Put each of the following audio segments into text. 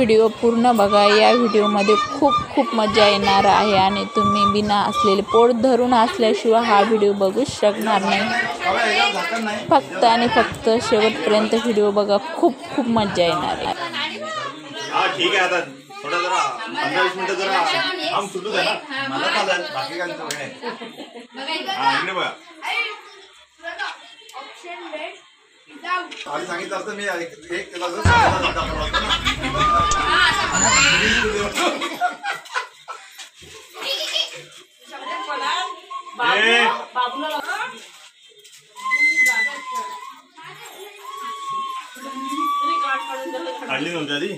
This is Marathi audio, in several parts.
व्हिडिओ पूर्ण बघा। या व्हिडिओमध्ये खूप खूप मजा येणार आहे आणि तुम्ही बिना असलेले पोट धरून असल्याशिवाय हा व्हिडिओ बघू शकणार नाही। फक्त आणि फक्त शेवटपर्यंत व्हिडिओ बघा, खूप खूप मजा येणार आहे। ठीक आहे, आता थोडा जरा 15-20 मिनिटं जरा हम सुटू दे ना, मला चालेल, बाकी काय वेळ आहे। बघा आणि सांगितलं असतं मी एक काढली नव्हती आधी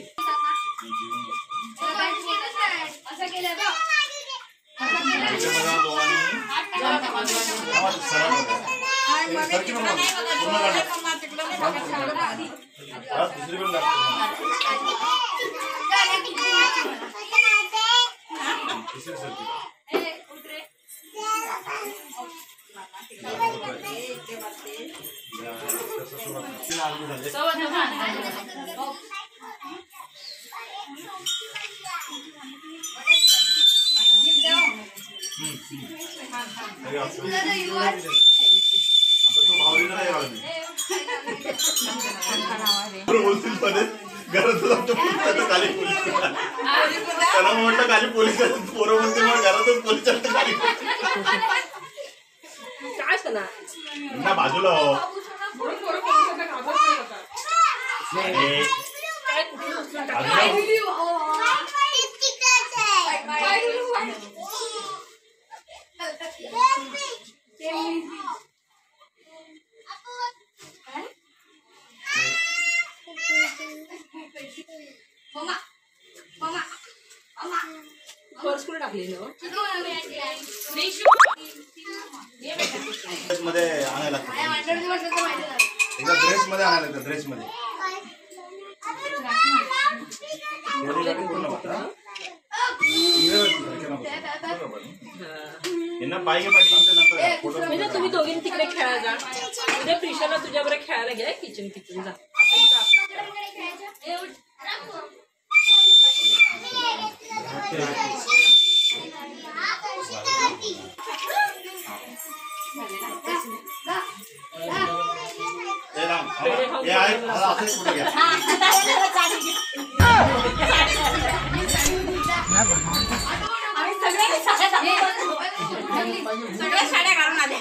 खाली पोलीस पोरं म्हणते मग घरातच पोलीस खाली ना बाजूला मध्ये आणायला ड्रेस मध्ये आणायला ड्रेस मध्ये तुम्ही दोघींनी तिकडे खेळायला जा, उद्या प्रिशाला तुझ्याबरोबर खेळायला घ्या किचन किचन जा। सगळ्या साड्या घालून आल्या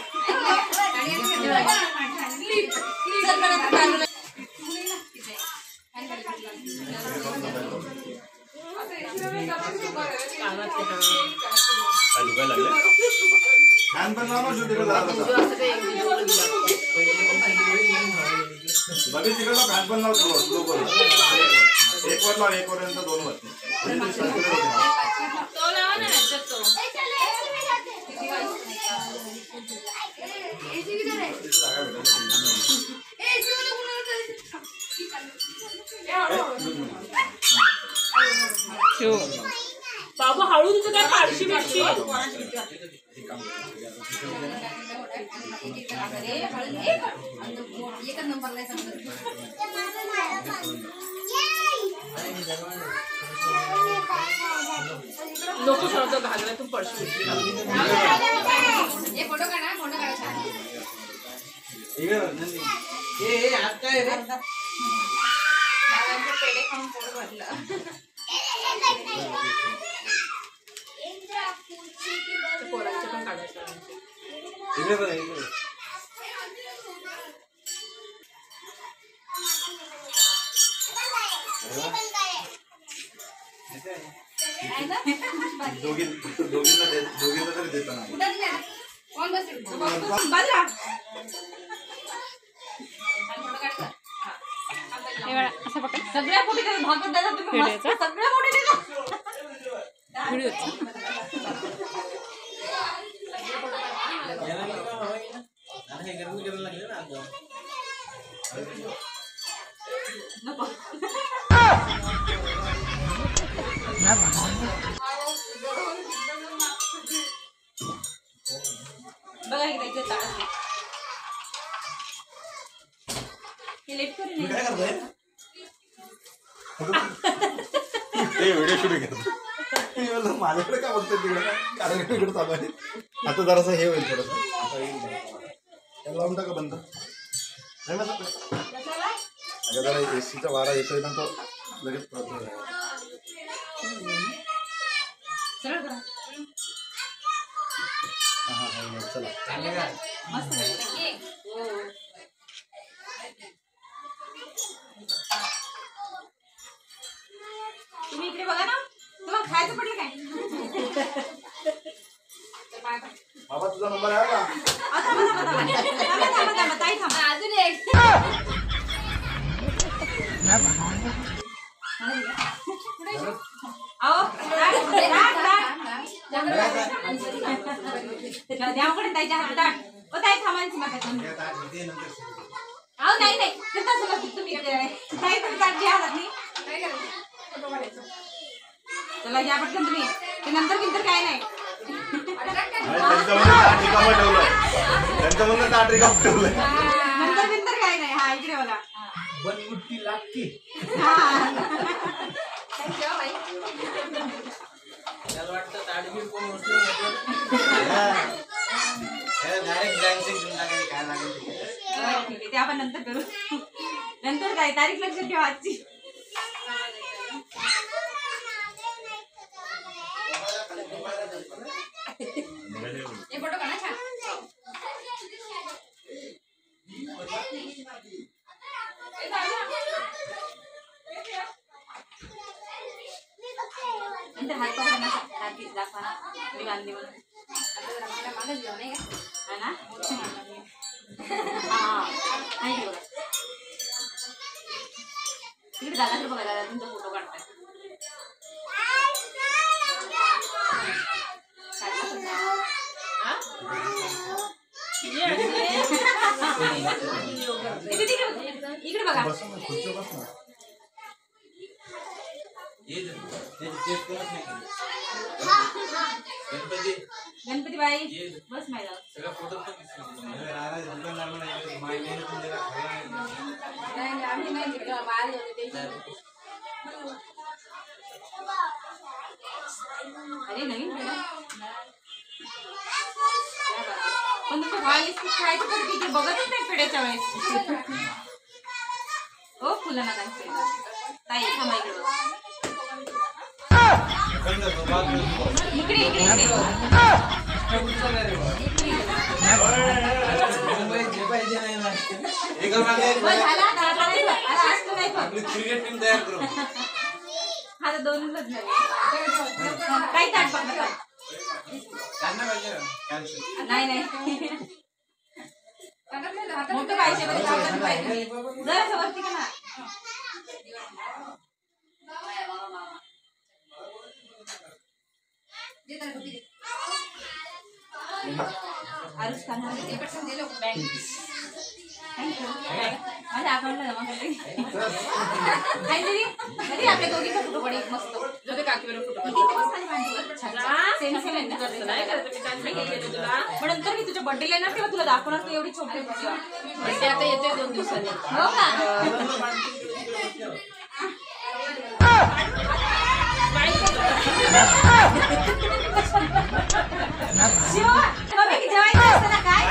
फॅन पण लाव स्लो करून एक वर लाव, एक वर नंतर दोन वर बाबू हळू तुझं काय पारशी बिरशी नको सर घालला तू पडशी फोटो काढा, फोटो काढा पेढे खाऊन पोट भरलं। दोघींना तरी देताना सगळ्या कुठे सगळ्या बघा इकडे तास हे लेट करून काय करतोय ते व्हिडिओ शूट घेतो माझ्याकडे का बघतात तिकडे कारण इकडे चालू आहे आता जरासं हे होईल थोडंसं आता येईल लावून टाका बंद नाही मग अगं जरा एसीचा वारा येतोय ना तो लगेच पळतो चला तुम्ही इकडे बघा ना तुम्हाला खायचं पडलं काय बाबा तुझा नंबर आहे का ताई थांबा अजून एक द्याकडे ताईच्या हातात ताट ओ ताई थांबायची माझ्या अहो नाही नाही तुम्ही ताई पण ताट घ्या हातात नाही चला या पटकन तुम्ही ते नंतर बिंतर काय नाही त्यांचं म्हणून ताट रिकाम ठेवलंय नंतर बिंतर काय नाही हा इकडे बघा बनगुट्टी लागते ते आपण नंतर करू नंतर काय तारीख लक्षात ठेवा आजची फोटो काढा छान नंतर हात पकडा दाखवा मी बांधली म्हणून मागच घेऊ नाही का ना तिकडे दादा तर बघा दादा तुमचा फोटो काढताय इकडे बघा गणपती बाई बस माहिती अरे नवीन पण तुमचं खायचं तर तिथे बघतच नाही पेड्याच्या वेळेस हो फुलं ना ताई थांबा इकडे इकडे इकडे क्रिकेट टीम तयार करू हा तर दोनच झाले काही ताट पकडा नाही नाही मोठं पाहिजे जरा वरती का ना आरुष खान माझ्या अकाउंटला जमा करते काहीतरी तरी आपल्या दोघीचा फोटो पडे मस्त जो ते काकीवर फोटो सेम सेम नंतर मी तुझ्या बर्थडेला येणार तेव्हा तुला दाखवणार तू एवढी छोटी बर्थडे आता येतोय 2 दिवसांनी हो का शिवा जेवायचं असतं ना काय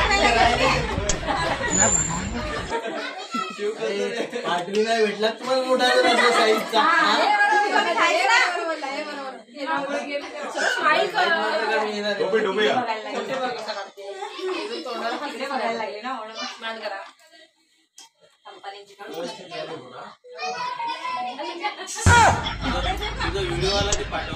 पाटली नाही भेटला तुम्हाला मोठा साईजचा बघायला लागले ना म्हणून मान करा कंपनीची व्हिडिओ वाला ते पाठव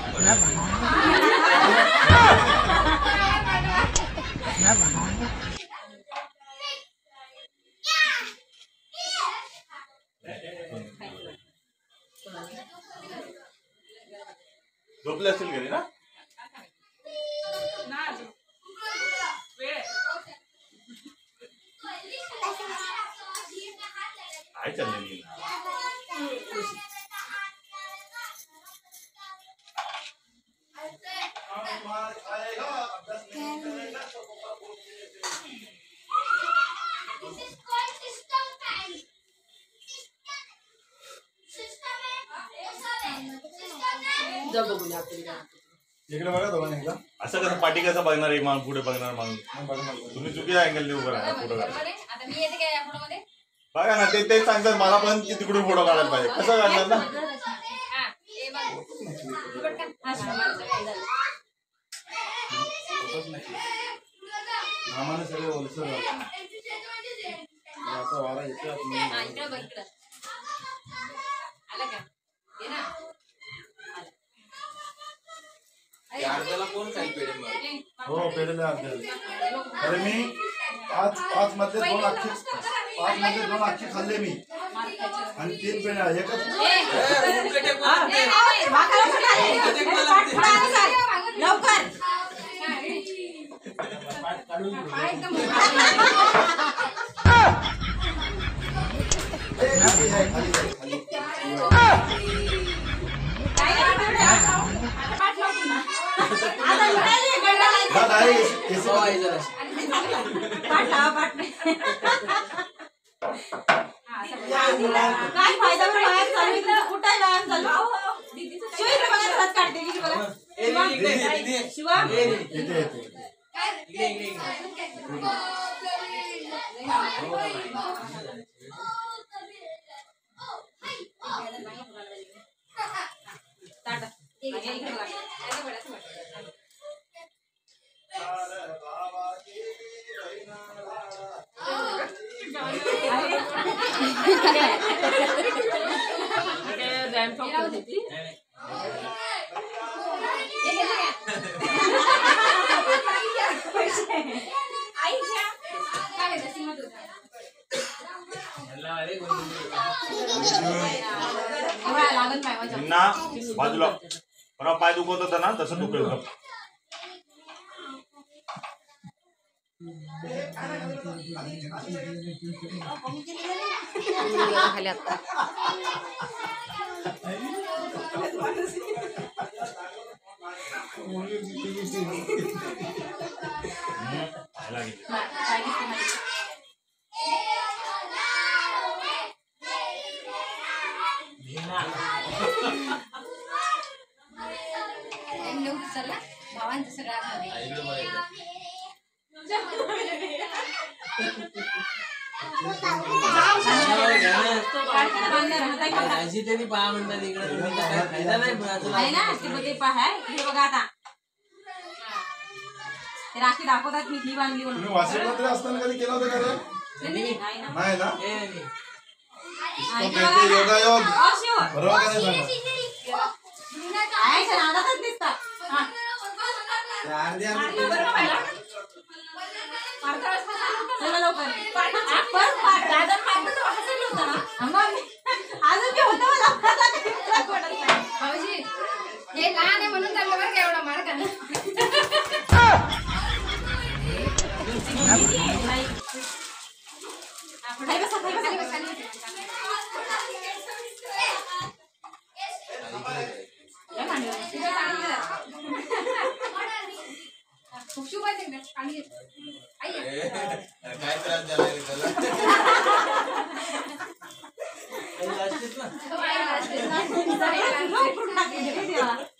झोपले असतील घरी ना काय चाललंय तुझा बघूया आपण काय. इकडे बघा दोघांनी एकदा. असं कसं पाठी कसं बघणार एक माणूस पुढे बघणार माणूस मग बघा मला. तुम्ही चुकीच्या अँगल उभं राहणार फोटो काढा बरोबर आहे? आता मी येते काय या फोटोमध्ये? बघा ना ते सांगतात मला पण की तिकडून फोटो काढायला पाहिजे कसं काढणार ना हा, हे बघ. पटकन. हा, माझं काय झालं? होतच नाही. आम्हाला सगळे ओलसर झालं. असा वारा येतो आतमध्ये. हा, इकडं बघ, इकडं. आलं का? ये ना. आलं. अरे, अर्ध्याला कोण काही पेढे मग ए, हो पेढे अर्धे. अरे मी पाच मध्ये दोन आखी खाल्ले मी आणि 3 पेढे एकच. लवकर. काय फायदा बरं व्यायाम चालू आहे तुझा? कुठं आहे व्यायाम चालू? शिव इकडे बघा, हात काढते इकडे बघा. शिवा येते. ताटा. इकडे बघा. रॅम्प वॉक करत होती. आई घ्या. काय आहे सिंहात होता. एवढा लागत नाही माझ्या. ना बाजूला परवा पाय दुखत होता ना तसं दुखेल का खाली आता भावांचं सगळं अशी तरी पहा म्हणतात इकडे तुम्ही काय फायदा नाही आहे ना ते पहा इकडे बघा आता ते राखी दाखवतात मी ही बांधली म्हणून. तुम्ही वाशिमला तरी असताना कधी केलं होतं का रे? नाही ना. नाही ना. हा, तो इकडे भेटते बघा. योगायोग. शिव. बरोबर का नाही सांगा? आहे का नादातच दिसतात. हा. चला लवकर. दादा पाठवतो हसायला होता ना. मग अजून ते होतं मला भाऊजी हे लहान आहे म्हणून चाललं बरं का एवढा मार खूप शुभ आहे आणि काय त्रास झाला रे त्याला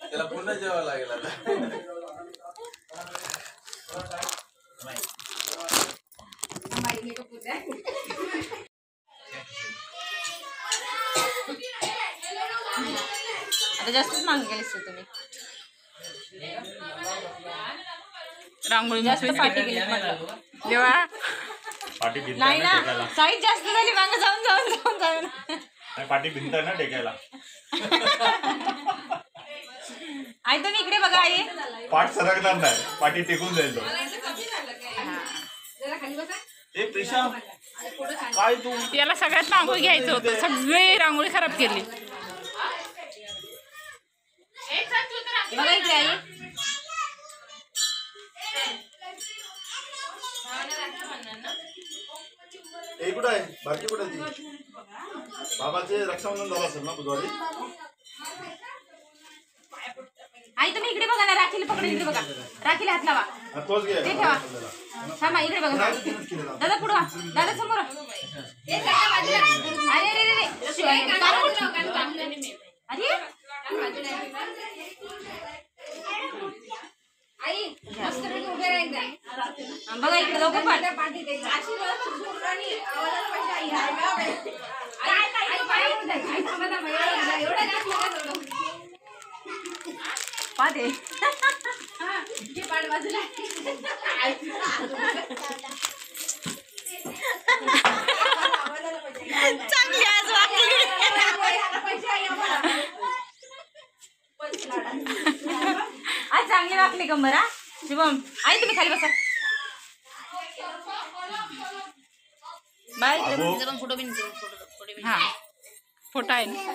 त्याला पुन्हा जेवावं लागेल आता आता जास्तच मागे गेलीस तुम्ही रांगोळी जास्त पाठी गेली देवा पाठी भिंत नाही आहे ना ना टेकायला साईज जास्त झाली मागे जाऊन जाऊन जाऊन जाऊन नाही, पाठी भिंत आहे ना टेकायला आई तुम्ही इकडे बघा आई पाठ सरकणार नाही पाठी टेकून जाईल तो ए प्रिशा काय तू याला सगळ्यात मागून घ्यायचं होतं सगळी रांगोळी खराब केली बघा इकडे आई ए कुठं आहे बाकी कुठे ती बाबाचे रक्षाबंधन झालं असेल ना बुधवारी आई तुम्ही इकडे बघा ना राखीला पकडून इकडे बघा राखीला हात लावा हा, तोच घे ते ठेवा थांबा इकडे बघा दादा पुढं दादा समोर अरे अरे अरे अरे बघा इकडे लोक पण पाहते चांगली आज वाटली आज चांगली वाटली कंबर हा शुभम आई तुम्ही खाली बसा बाय हा फोटो आहे ना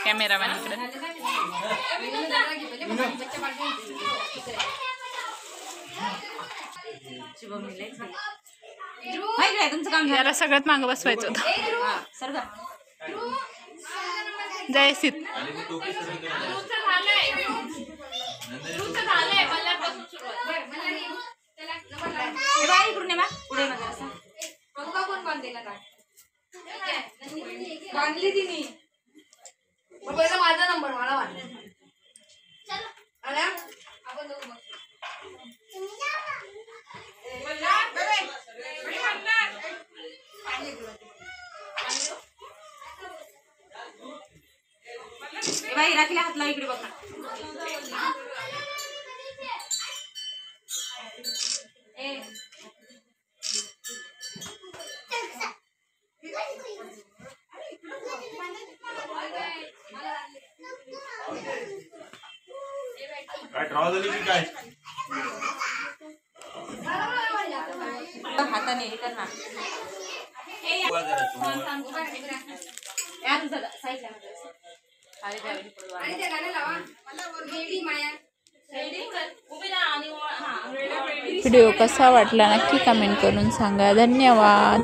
कॅमेरामॅन इकडे शुभम माहिती आहे तुमचं काम झालं याला सगळ्यात मागं बसवायचं होतं हा, सरका जय सीत ए बाई इकडून ये बा पुढे ये माझ्या असं बांधली तिने पहिला माझा नंबर मला ए बाई राखीला हात लाव इकडे बघ ना काय ड्रॉ झाली की काय हाताने हे कर ना या तुझं साईडला अरे त्यावेळी पुढे वाढ. व्हिडिओ कसा वाटला नक्की कमेंट करून सांगा. धन्यवाद.